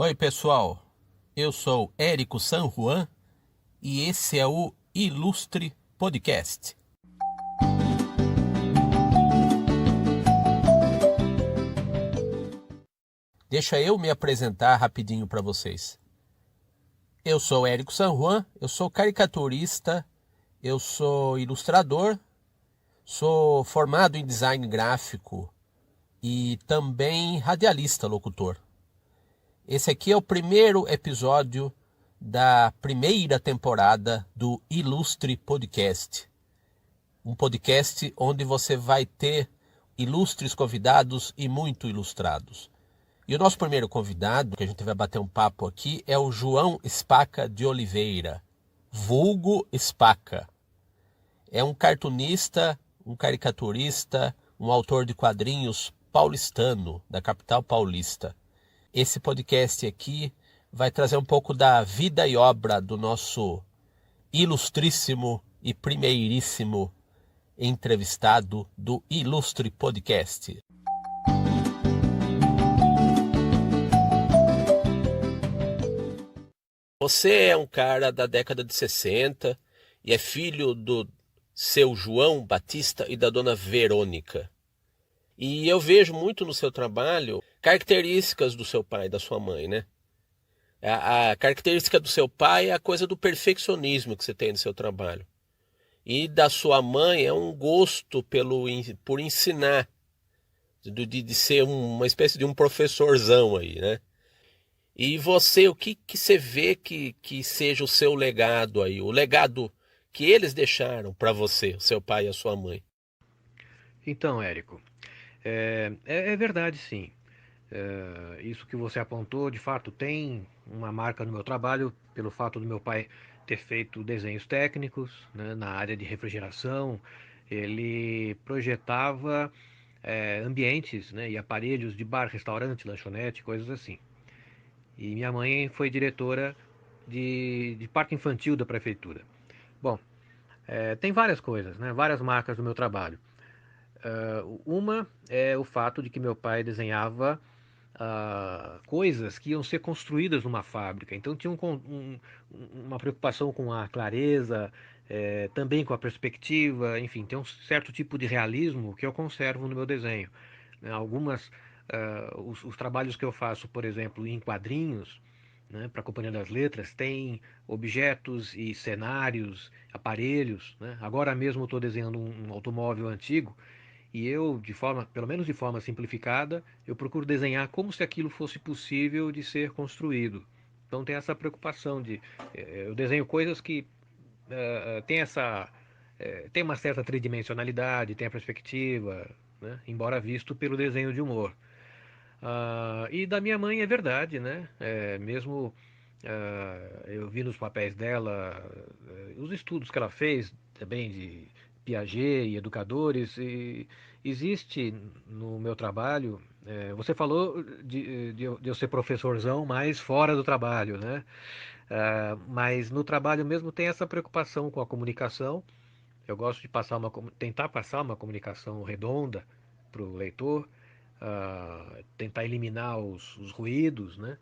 Oi, pessoal. Eu sou Érico San Juan e esse é o Ilustre Podcast. Deixa eu me apresentar rapidinho para vocês. Eu sou Érico San Juan, eu sou caricaturista, eu sou ilustrador, sou formado em design gráfico e também radialista, locutor. Esse aqui é o primeiro episódio da primeira temporada do Ilustre Podcast. Um podcast onde você vai ter ilustres convidados e muito ilustrados. E o nosso primeiro convidado, que a gente vai bater um papo aqui, é o João Spaca de Oliveira, vulgo Spaca. É um cartunista, um caricaturista, um autor de quadrinhos paulistano, da capital paulista. Esse podcast aqui vai trazer um pouco da vida e obra do nosso ilustríssimo e primeiríssimo entrevistado do Ilustre Podcast. Você é um cara da década de 60 e é filho do seu João Batista e da dona Verônica. E eu vejo muito no seu trabalho características do seu pai e da sua mãe, né? A característica do seu pai é a coisa do perfeccionismo que você tem no seu trabalho. E da sua mãe é um gosto por ensinar, de ser uma espécie de um professorzão aí, né? E você, o que você vê que seja o seu legado aí, o legado que eles deixaram para você, o seu pai e a sua mãe? Então, Érico, é verdade, sim. Isso que você apontou, de fato, tem uma marca no meu trabalho, pelo fato do meu pai ter feito desenhos técnicos, né, na área de refrigeração. Ele projetava ambientes, né, e aparelhos de bar, restaurante, lanchonete, coisas assim. E minha mãe foi diretora de parque infantil da prefeitura. Bom, tem várias coisas, né, várias marcas do meu trabalho. Uma é o fato de que meu pai desenhava coisas que iam ser construídas numa fábrica. Então tinha uma preocupação com a clareza, também com a perspectiva, enfim, tem um certo tipo de realismo que eu conservo no meu desenho. Né? Os trabalhos que eu faço, por exemplo, em quadrinhos, né, para a Companhia das Letras, tem objetos e cenários, aparelhos. Né? Agora mesmo eu estou desenhando um automóvel antigo e eu, pelo menos de forma simplificada, eu procuro desenhar como se aquilo fosse possível de ser construído. Então tem essa preocupação eu desenho coisas que tem uma certa tridimensionalidade, tem a perspectiva, né? Embora visto pelo desenho de humor. E da minha mãe é verdade, né? Mesmo eu vi nos papéis dela os estudos que ela fez também de Piaget e educadores, e existe no meu trabalho. Você falou de eu ser professorzão, mas fora do trabalho, né? Mas no trabalho mesmo tem essa preocupação com a comunicação. Eu gosto de tentar passar uma comunicação redonda para o leitor, tentar eliminar os ruídos, né?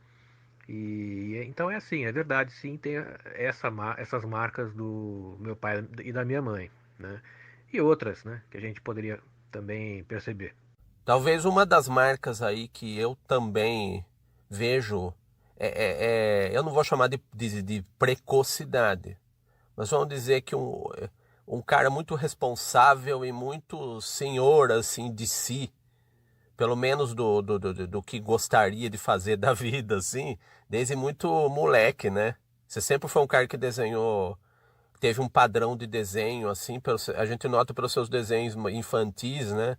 E então é assim, é verdade, sim, tem essas marcas do meu pai e da minha mãe, né? E outras, né? Que a gente poderia também perceber. Talvez uma das marcas aí que eu também vejo, eu não vou chamar de precocidade, mas vamos dizer que um cara muito responsável e muito senhor assim de si, pelo menos do que gostaria de fazer da vida, assim, desde muito moleque, né? Você sempre foi um cara que desenhou, teve um padrão de desenho, assim, a gente nota pelos seus desenhos infantis, né?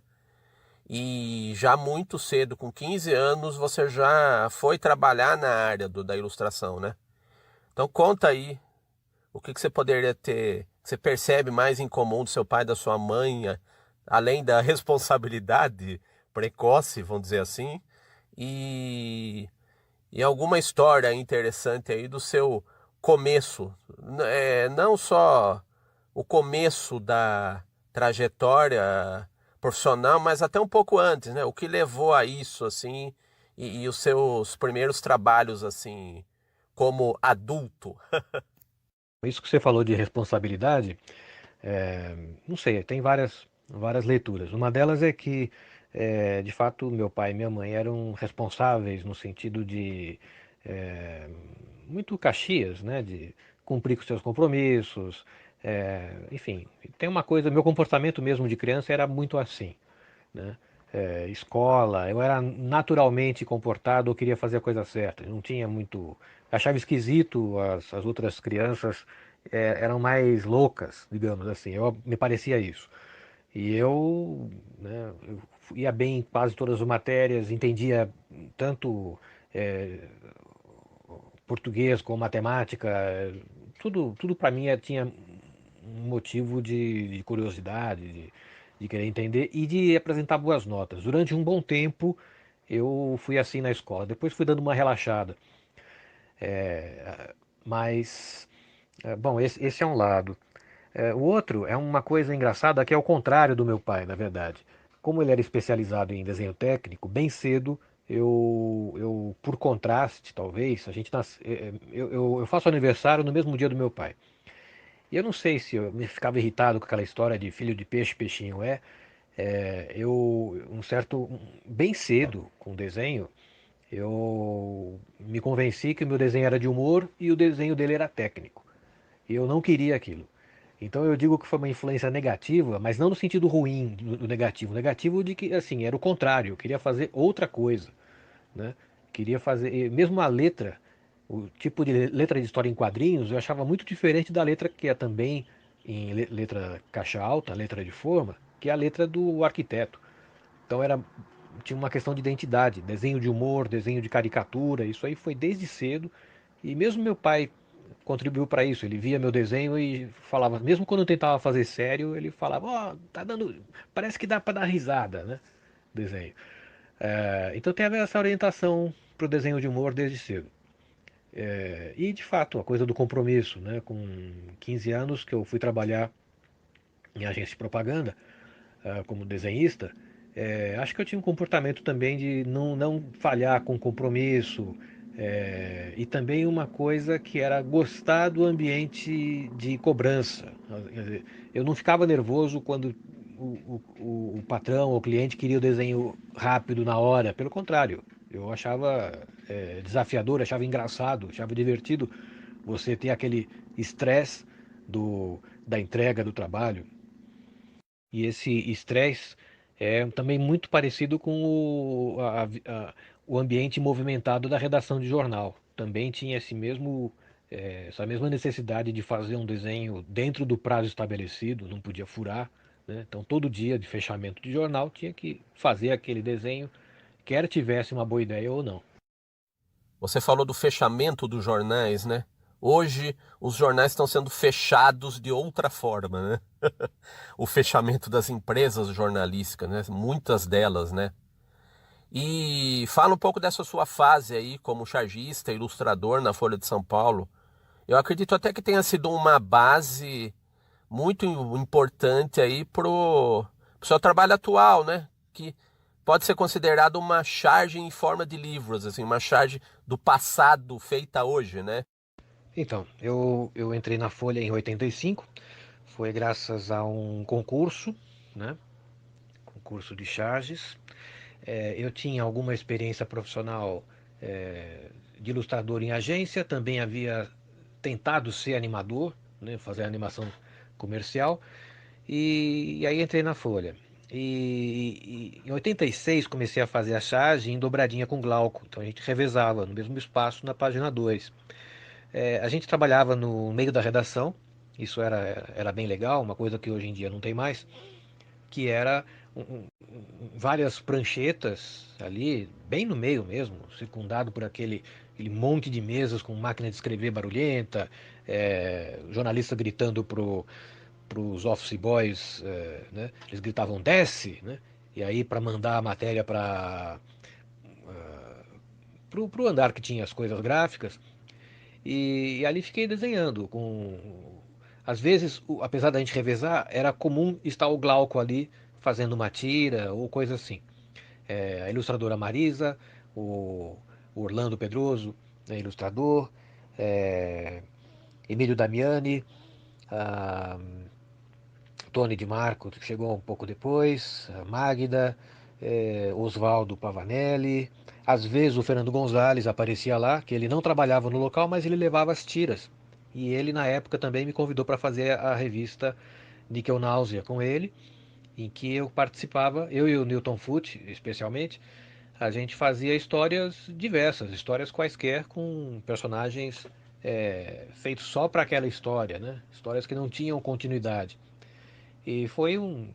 E já muito cedo, com 15 anos, você já foi trabalhar na área da ilustração, né? Então conta aí o que você poderia ter, que você percebe mais em comum do seu pai e da sua mãe, além da responsabilidade precoce, vamos dizer assim, e, e alguma história interessante aí do seu começo. Não só o começo da trajetória profissional, mas até um pouco antes, né? O que levou a isso, assim, e os seus primeiros trabalhos, assim, como adulto? Isso que você falou de responsabilidade, não sei, tem várias leituras. Uma delas é que, de fato, meu pai e minha mãe eram responsáveis no sentido de é, muito Caxias, né, de cumprir com seus compromissos, enfim, tem uma coisa, meu comportamento mesmo de criança era muito assim, né? Escola, eu era naturalmente comportado, eu queria fazer a coisa certa, não tinha muito. Achava esquisito, as outras crianças eram mais loucas, digamos assim, me parecia isso. E eu, né, eu ia bem em quase todas as matérias, entendia tanto é, português como matemática, tudo para mim tinha um motivo de curiosidade, de querer entender e de apresentar boas notas. Durante um bom tempo eu fui assim na escola, depois fui dando uma relaxada. Mas, bom, esse é um lado. O outro é uma coisa engraçada que é o contrário do meu pai, na verdade. Como ele era especializado em desenho técnico, bem cedo por contraste, talvez, a gente eu faço aniversário no mesmo dia do meu pai. E eu não sei se eu me ficava irritado com aquela história de filho de peixe, peixinho bem cedo, com desenho, eu me convenci que o meu desenho era de humor e o desenho dele era técnico. E eu não queria aquilo. Então eu digo que foi uma influência negativa, mas não no sentido ruim do negativo. Negativo de que, assim, era o contrário. Eu queria fazer outra coisa, né? Queria fazer, mesmo a letra, o tipo de letra de história em quadrinhos, eu achava muito diferente da letra que é também em letra caixa alta, letra de forma, que é a letra do arquiteto. Então tinha uma questão de identidade, desenho de humor, desenho de caricatura, isso aí foi desde cedo. E mesmo meu pai contribuiu para isso. Ele via meu desenho e falava, mesmo quando eu tentava fazer sério, ele falava, ó, tá dando, parece que dá para dar risada, né? Desenho. Então tem essa orientação para o desenho de humor desde cedo. E de fato, a coisa do compromisso, né? Com 15 anos que eu fui trabalhar em agência de propaganda, como desenhista, acho que eu tinha um comportamento também de não falhar com compromisso, e também uma coisa que era gostar do ambiente de cobrança. Quer dizer, eu não ficava nervoso quando o patrão ou o cliente queria o desenho rápido na hora. Pelo contrário, eu achava desafiador, achava engraçado, achava divertido você ter aquele estresse da entrega do trabalho. E esse estresse é também muito parecido com o ambiente movimentado da redação de jornal. Também tinha essa mesma necessidade de fazer um desenho dentro do prazo estabelecido, não podia furar, né? Então, todo dia de fechamento de jornal tinha que fazer aquele desenho, quer tivesse uma boa ideia ou não. Você falou do fechamento dos jornais, né? Hoje os jornais estão sendo fechados de outra forma, né? O fechamento das empresas jornalísticas, né? Muitas delas, né? E fala um pouco dessa sua fase aí como chargista, ilustrador na Folha de São Paulo. Eu acredito até que tenha sido uma base muito importante aí pro seu trabalho atual, né? Que pode ser considerado uma charge em forma de livros, assim, uma charge do passado feita hoje, né? Então, eu entrei na Folha em 85, foi graças a um concurso, né? Concurso de charges. Eu tinha alguma experiência profissional de ilustrador em agência, também havia tentado ser animador, né, fazer animação comercial, e aí entrei na Folha. E em 86 comecei a fazer a charge em dobradinha com Glauco, então a gente revezava no mesmo espaço na página 2. A gente trabalhava no meio da redação, isso era bem legal, uma coisa que hoje em dia não tem mais, que era várias pranchetas ali, bem no meio mesmo, circundado por aquele monte de mesas com máquina de escrever barulhenta, jornalista gritando pros office boys, né? Eles gritavam desce, né? E aí para mandar a matéria para pro andar que tinha as coisas gráficas, e ali fiquei desenhando às vezes, apesar da gente revezar, era comum estar o Glauco ali fazendo uma tira ou coisa assim. A ilustradora Marisa, o Orlando Pedroso, né, ilustrador, é, Emílio Damiani, a Tony Di Marco, que chegou um pouco depois, a Magda, Oswaldo Pavanelli. Às vezes o Fernando Gonzalez aparecia lá, que ele não trabalhava no local, mas ele levava as tiras. E ele, na época, também me convidou para fazer a revista Níquel Náusea com ele, em que eu participava, eu e o Newton Foote, especialmente, a gente fazia histórias diversas, histórias quaisquer com personagens feitos só para aquela história, né? Histórias que não tinham continuidade. E foi um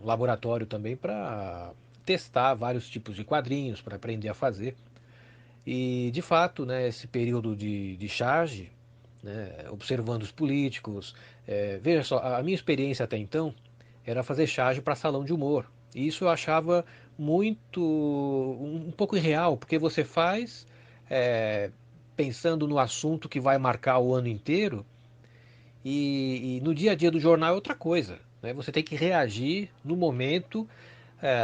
laboratório também para testar vários tipos de quadrinhos, para aprender a fazer. E, de fato, né, esse período de charge, né, observando os políticos, veja só, a minha experiência até então era fazer charge para salão de humor. E isso eu achava muito, um pouco irreal, porque você faz pensando no assunto que vai marcar o ano inteiro, e no dia a dia do jornal é outra coisa. Né? Você tem que reagir no momento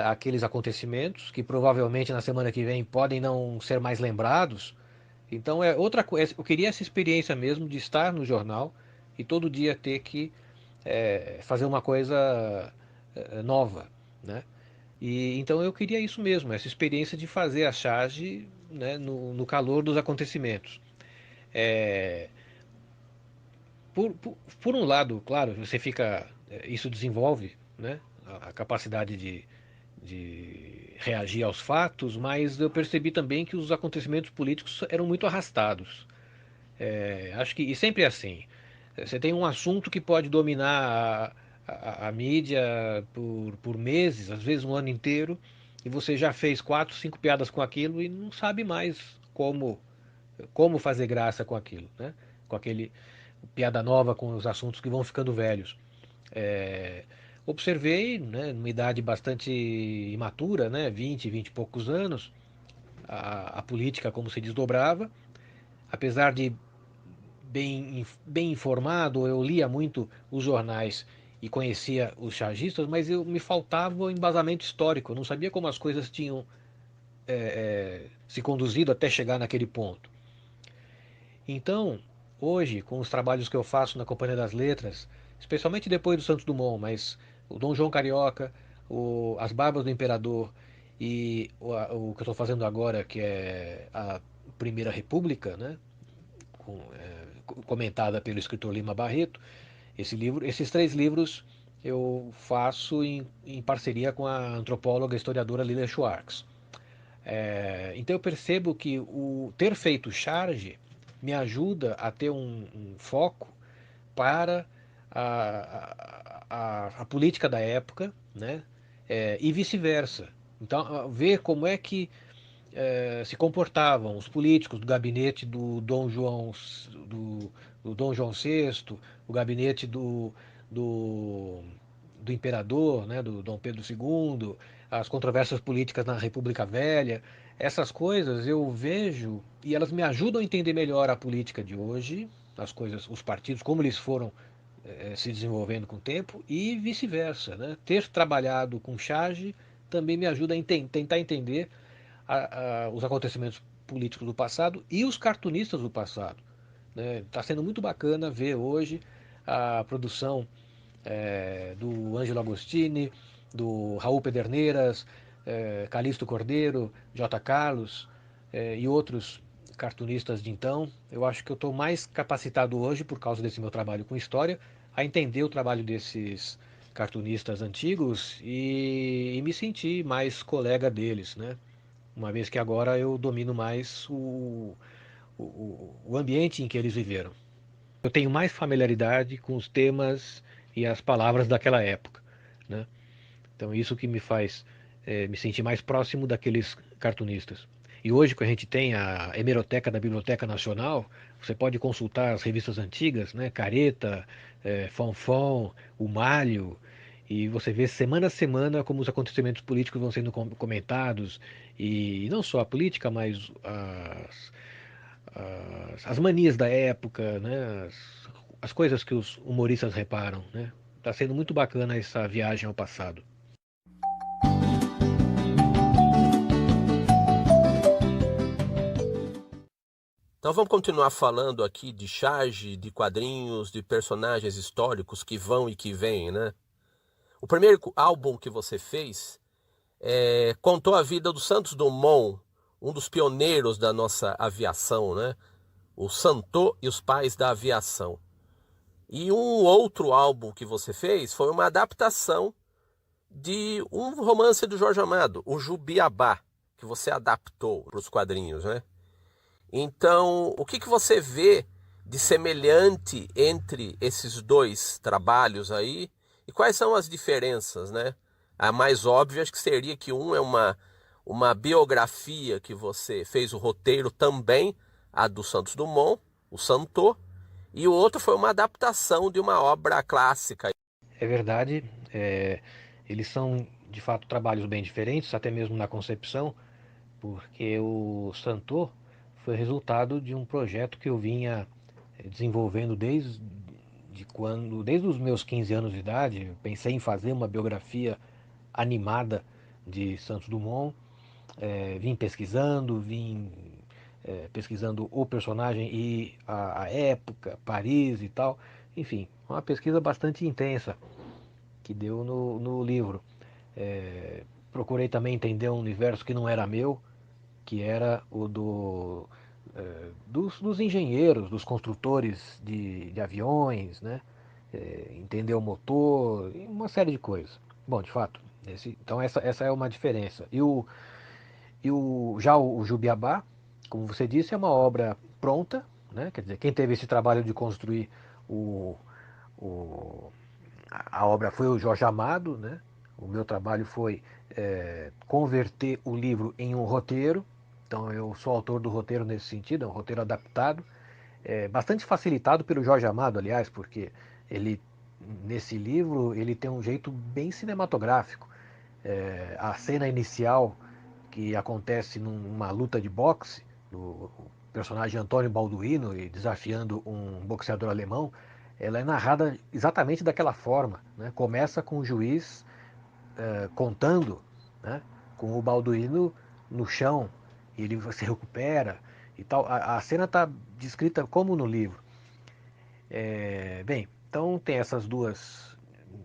àqueles acontecimentos, que provavelmente na semana que vem podem não ser mais lembrados. Então é outra coisa. Eu queria essa experiência mesmo de estar no jornal e todo dia ter que fazer uma coisa nova, né? E então eu queria isso mesmo, essa experiência de fazer a charge, né, no calor dos acontecimentos. É, por um lado, claro, você fica, isso desenvolve, né, a capacidade de reagir aos fatos, mas eu percebi também que os acontecimentos políticos eram muito arrastados. Acho que, e sempre é assim. Você tem um assunto que pode dominar a mídia por meses, às vezes um ano inteiro, e você já fez quatro, cinco piadas com aquilo e não sabe mais como fazer graça com aquilo, né? Com aquele piada nova com os assuntos que vão ficando velhos. É, observei, né, numa idade bastante imatura, né, 20 e poucos anos, a política como se desdobrava. Apesar de bem informado, eu lia muito os jornais e conhecia os chargistas, mas me faltava o embasamento histórico. Eu não sabia como as coisas tinham se conduzido até chegar naquele ponto. Então, hoje, com os trabalhos que eu faço na Companhia das Letras, especialmente depois do Santos Dumont, mas o Dom João Carioca, As Barbas do Imperador e o que eu estou fazendo agora, que é a Primeira República, né, comentada pelo escritor Lima Barreto, esses três livros eu faço em parceria com a antropóloga e historiadora Lilia Schwartz. Então eu percebo que o ter feito charge me ajuda a ter um foco para a política da época, né? E vice-versa. Então, ver como é que se comportavam os políticos do gabinete do Dom João VI, o gabinete do, do imperador, né, do Dom Pedro II, as controvérsias políticas na República Velha. Essas coisas eu vejo e elas me ajudam a entender melhor a política de hoje, as coisas, os partidos, como eles foram se desenvolvendo com o tempo e vice-versa, né? Ter trabalhado com charge também me ajuda a tentar entender os acontecimentos políticos do passado e os cartunistas do passado. Está sendo muito bacana ver hoje a produção do Ângelo Agostini, do Raul Pederneiras, Calixto Cordeiro, J. Carlos e outros cartunistas de então. Eu acho que eu estou mais capacitado hoje, por causa desse meu trabalho com história, a entender o trabalho desses cartunistas antigos e me sentir mais colega deles, né? Uma vez que agora eu domino mais o ambiente em que eles viveram. Eu tenho mais familiaridade com os temas e as palavras daquela época, né? Então isso que me faz me sentir mais próximo daqueles cartunistas. E hoje que a gente tem a hemeroteca da Biblioteca Nacional, você pode consultar as revistas antigas, né? Careta, Fonfon, O Malho, e você vê semana a semana como os acontecimentos políticos vão sendo comentados, e não só a política, mas as manias da época, né? As coisas que os humoristas reparam, né? Tá sendo muito bacana essa viagem ao passado. Então vamos continuar falando aqui de charge, de quadrinhos, de personagens históricos que vão e que vêm, né? O primeiro álbum que você fez contou a vida do Santos Dumont, um dos pioneiros da nossa aviação, né? O Santo e os Pais da Aviação. E um outro álbum que você fez foi uma adaptação de um romance do Jorge Amado, o Jubiabá, que você adaptou para os quadrinhos, né? Então, o que você vê de semelhante entre esses dois trabalhos aí? E quais são as diferenças, né? A mais óbvia acho que seria que um é uma biografia que você fez o roteiro também, a do Santos Dumont, o Santo, e o outro foi uma adaptação de uma obra clássica. É verdade, eles são de fato trabalhos bem diferentes, até mesmo na concepção, porque o Santor foi resultado de um projeto que eu vinha desenvolvendo desde os meus 15 anos de idade. Eu pensei em fazer uma biografia animada de Santos Dumont, vim pesquisando o personagem e a época, Paris e tal. Enfim, uma pesquisa bastante intensa que deu no livro. Procurei também entender um universo que não era meu, que era o dos engenheiros, dos construtores de aviões, né? Entender o motor, e uma série de coisas. Bom, de fato, então essa é uma diferença. Já o Jubiabá, como você disse, é uma obra pronta, né? Quer dizer, quem teve esse trabalho de construir o, o, a obra foi o Jorge Amado, né? O meu trabalho foi converter o livro em um roteiro. Então eu sou autor do roteiro nesse sentido, é um roteiro adaptado, bastante facilitado pelo Jorge Amado, aliás, porque ele nesse livro ele tem um jeito bem cinematográfico. A cena inicial que acontece numa luta de boxe, do personagem Antônio Balduino e desafiando um boxeador alemão, ela é narrada exatamente daquela forma, né? Começa com o juiz contando, né? Com o Balduino no chão, e ele se recupera e tal. A cena está descrita como no livro. Bem, então tem essas duas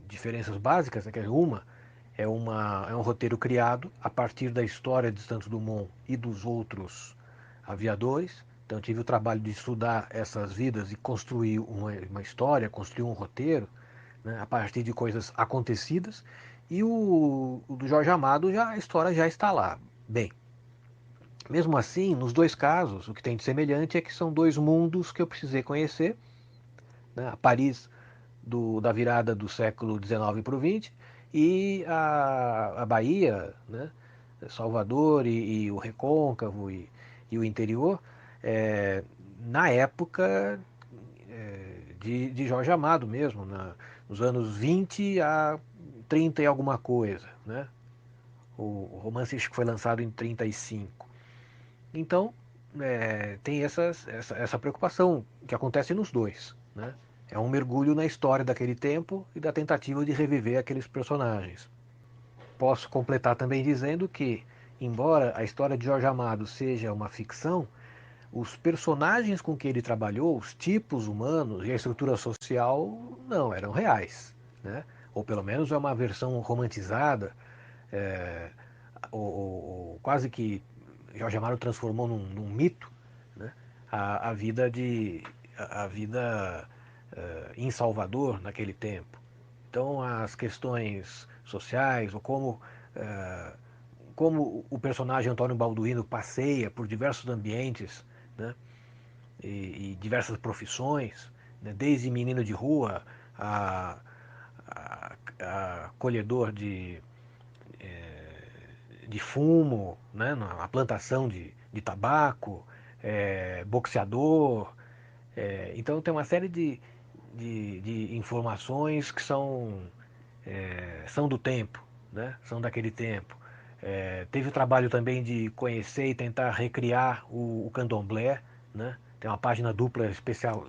diferenças básicas, né? Que é um roteiro criado a partir da história de Santos Dumont e dos outros aviadores. Então eu tive o trabalho de estudar essas vidas e construir uma história, construir um roteiro, né, a partir de coisas acontecidas. E o do Jorge Amado, a história já está lá. Bem, mesmo assim, nos dois casos, o que tem de semelhante é que são dois mundos que eu precisei conhecer, né? A Paris da virada do século XIX para o XX e a Bahia, né? Salvador e o Recôncavo e o interior, na época de Jorge Amado mesmo, nos anos 20 a 30 e alguma coisa, né? O romance acho que foi lançado em 35. Então, tem essa preocupação que acontece nos dois, né? É um mergulho na história daquele tempo e da tentativa de reviver aqueles personagens. Posso completar também dizendo que, embora a história de Jorge Amado seja uma ficção, os personagens com que ele trabalhou, os tipos humanos e a estrutura social não eram reais, né? Ou pelo menos é uma versão romantizada, é, quase que Jorge Amado transformou num mito, né? A vida em Salvador naquele tempo. Então as questões sociais, ou como o personagem Antônio Balduino passeia por diversos ambientes, né? E diversas profissões, né? Desde menino de rua a colhedor de fumo, né? A plantação de tabaco, boxeador. Então tem uma série de informações que são do tempo, né? São daquele tempo. Teve o trabalho também de conhecer e tentar recriar o candomblé, né? Tem uma página dupla especial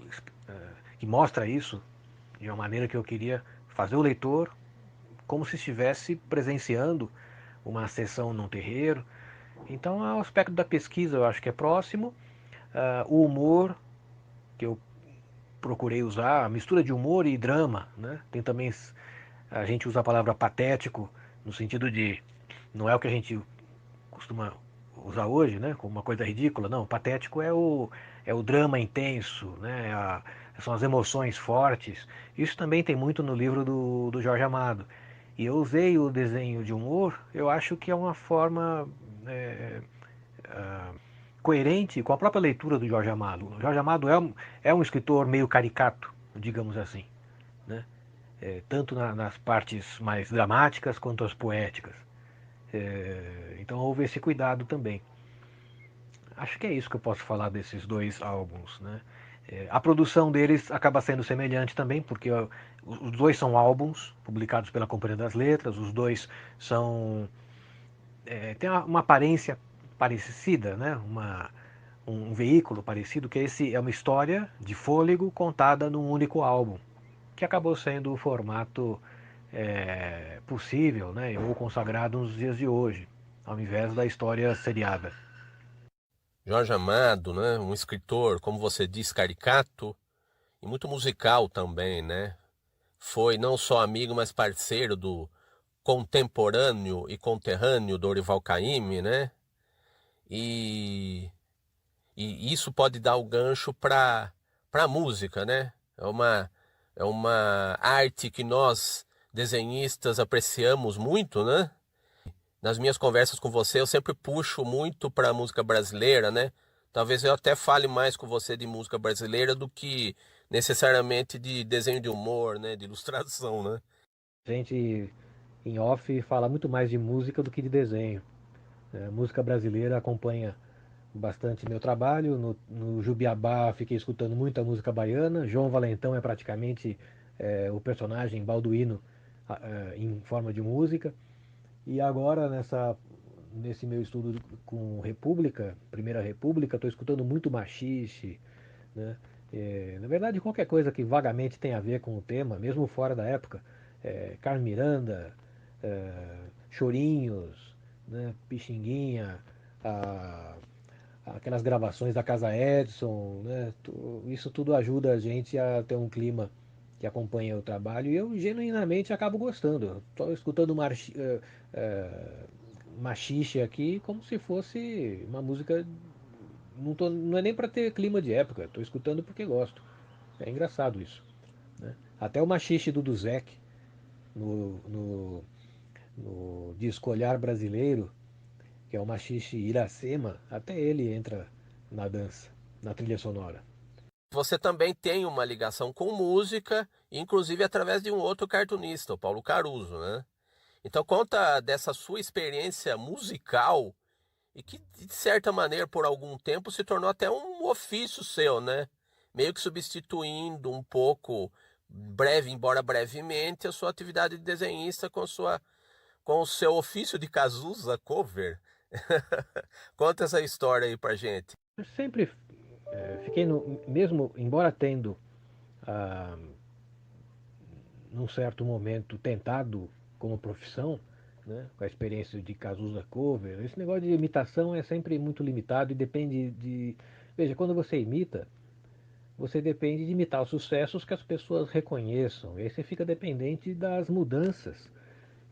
que mostra isso de uma maneira que eu queria fazer o leitor como se estivesse presenciando uma sessão num terreiro. Então, o aspecto da pesquisa eu acho que é próximo. o humor que eu procurei usar, a mistura de humor e drama, né? Tem também, a gente usa a palavra patético no sentido de, não é o que a gente costuma usar hoje, né? Como uma coisa ridícula, não. Patético é o drama intenso, né? São as emoções fortes. Isso também tem muito no livro do Jorge Amado. E eu usei o desenho de humor, eu acho que é uma forma é, ah, coerente com a própria leitura do Jorge Amado. O Jorge Amado é um escritor meio caricato, digamos assim, né? Tanto nas partes mais dramáticas quanto as poéticas. Então houve esse cuidado também. Acho que é isso que eu posso falar desses dois álbuns, né? A produção deles acaba sendo semelhante também, porque os dois são álbuns publicados pela Companhia das Letras, os dois são têm uma aparência parecida, né? Um veículo parecido, que esse é uma história de fôlego contada num único álbum, que acabou sendo o formato possível, né? Ou consagrado nos dias de hoje, ao invés da história seriada. Jorge Amado, né? Um escritor, como você diz, caricato e muito musical também, né? Foi não só amigo, mas parceiro do contemporâneo e conterrâneo Dorival Caymmi, né? E, e isso pode dar o gancho para a música, né? É uma arte que nós, desenhistas, apreciamos muito, né? Nas minhas conversas com você, eu sempre puxo muito para a música brasileira, né? Talvez eu até fale mais com você de música brasileira do que necessariamente de desenho de humor, né? De ilustração, né? A gente, em off, fala muito mais de música do que de desenho. A música brasileira acompanha bastante meu trabalho. No Jubiabá fiquei escutando muita música baiana. João Valentão é praticamente o personagem balduíno em forma de música. E agora nesse meu estudo com República, Primeira República, estou escutando muito machixe, né? Na verdade, qualquer coisa que vagamente tenha a ver com o tema, mesmo fora da época, Carmen Miranda, Chorinhos, né? Pixinguinha, a, aquelas gravações da Casa Edson, né? Isso tudo ajuda a gente a ter um clima que acompanha o trabalho e eu genuinamente acabo gostando. Estou escutando machixe aqui como se fosse uma música. Não é nem para ter clima de época, estou escutando porque gosto. É engraçado isso. Né? Até o machixe do Duzek, no, no, no disco Olhar Brasileiro, que é o machixe Iracema, até ele entra na dança, na trilha sonora. Você também tem uma ligação com música, inclusive através de um outro cartunista, o Paulo Caruso, né? Então conta dessa sua experiência musical e que, de certa maneira, por algum tempo, se tornou até um ofício seu, né? Meio que substituindo um pouco, breve, embora brevemente, a sua atividade de desenhista com o seu ofício de Cazuza cover. Conta essa história aí pra gente. Eu sempre fiquei, mesmo embora tendo, ah, num certo momento, tentado como profissão, né, com a experiência de Cazuza Cover, esse negócio de imitação é sempre muito limitado e depende de. Veja, quando você imita, você depende de imitar os sucessos que as pessoas reconheçam. E aí você fica dependente das mudanças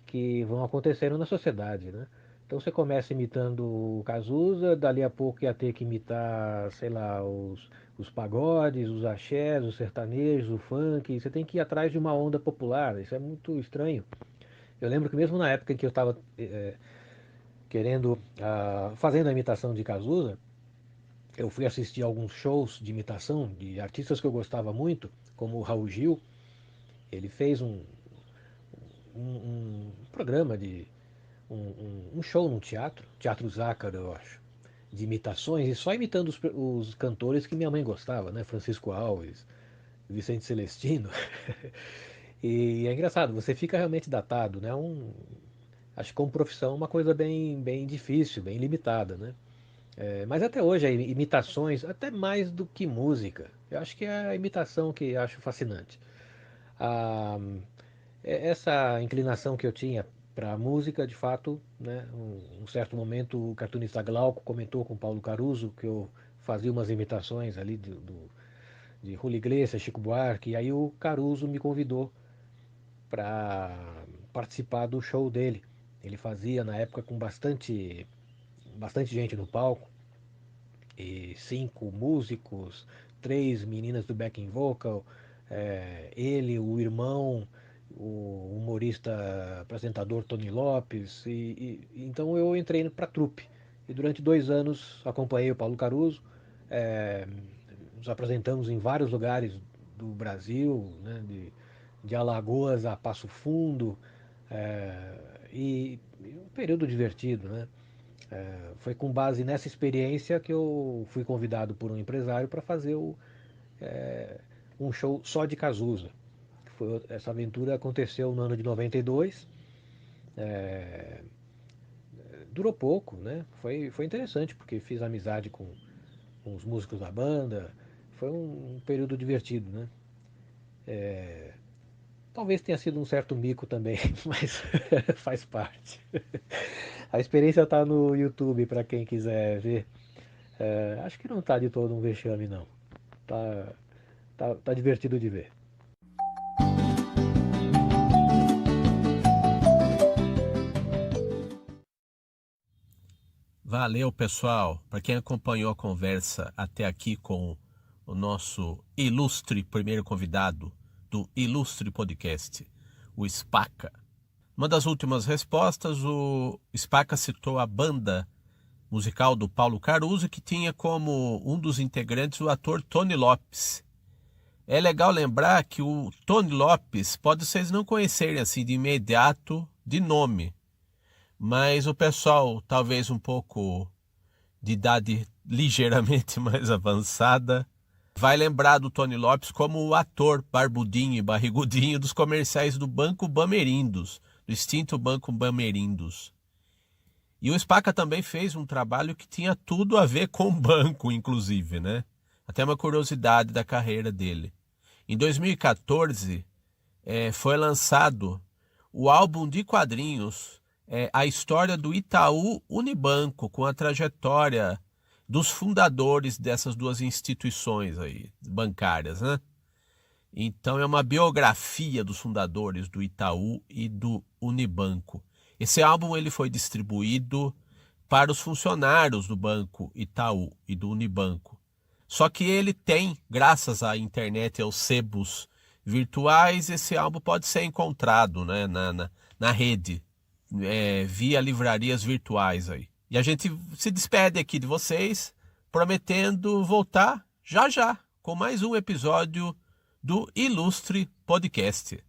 que vão acontecendo na sociedade, né? Então você começa imitando o Cazuza, dali a pouco ia ter que imitar, sei lá, os pagodes, os axés, os sertanejos, o funk. Você tem que ir atrás de uma onda popular. Isso é muito estranho. Eu lembro que mesmo na época em que eu estava querendo, fazendo a imitação de Cazuza, eu fui assistir alguns shows de imitação de artistas que eu gostava muito, como o Raul Gil. Ele fez um programa um show no teatro, Teatro Zácaro, eu acho, de imitações, e só imitando os cantores que minha mãe gostava, né? Francisco Alves, Vicente Celestino. E é engraçado, você fica realmente datado, né? Acho que como profissão é uma coisa bem difícil, bem limitada, né? Mas até hoje, imitações, até mais do que música. Eu acho que é a imitação que acho fascinante. A, essa inclinação que eu tinha para a música, de fato, né, certo momento o cartunista Glauco comentou com Paulo Caruso que eu fazia umas imitações ali de Julio Iglesias, Chico Buarque, e aí o Caruso me convidou para participar do show dele. Ele fazia na época com bastante gente no palco, e 5 músicos, 3 meninas do backing vocal, ele, o irmão, o humorista apresentador Tony Lopes, então eu entrei para a trupe. E durante 2 anos acompanhei o Paulo Caruso, é, nos apresentamos em vários lugares do Brasil, né, de Alagoas a Passo Fundo, e um período divertido, né? Foi com base nessa experiência que eu fui convidado por um empresário para fazer um show só de Cazuza. Essa aventura aconteceu no ano de 92. É, Durou pouco, né? Foi interessante porque fiz amizade com os músicos da banda. Foi um período divertido, né? Talvez tenha sido um certo mico também, mas faz parte. A experiência está no YouTube para quem quiser ver. Acho que não está de todo um vexame, não. Tá, tá divertido de ver. Valeu, pessoal. Para quem acompanhou a conversa até aqui com o nosso ilustre primeiro convidado do Ilustre Podcast, o Spaca. Uma das últimas respostas, o Spaca citou a banda musical do Paulo Caruso, que tinha como um dos integrantes o ator Tony Lopes. É legal lembrar que o Tony Lopes pode vocês não conhecerem assim de imediato de nome, mas o pessoal talvez um pouco de idade ligeiramente mais avançada vai lembrar do Tony Lopes como o ator barbudinho e barrigudinho dos comerciais do Banco Bamerindos, do extinto Banco Bamerindos. E o Spaca também fez um trabalho que tinha tudo a ver com o banco, inclusive, né? Até uma curiosidade da carreira dele. Em 2014, foi lançado o álbum de quadrinhos, A História do Itaú Unibanco, com a trajetória dos fundadores dessas duas instituições aí, bancárias, né? Então é uma biografia dos fundadores do Itaú e do Unibanco. Esse álbum ele foi distribuído para os funcionários do Banco Itaú e do Unibanco. Só que ele tem, graças à internet e aos sebos virtuais, esse álbum pode ser encontrado, né, na rede, via livrarias virtuais aí. E a gente se despede aqui de vocês, prometendo voltar já com mais um episódio do Ilustre Podcast.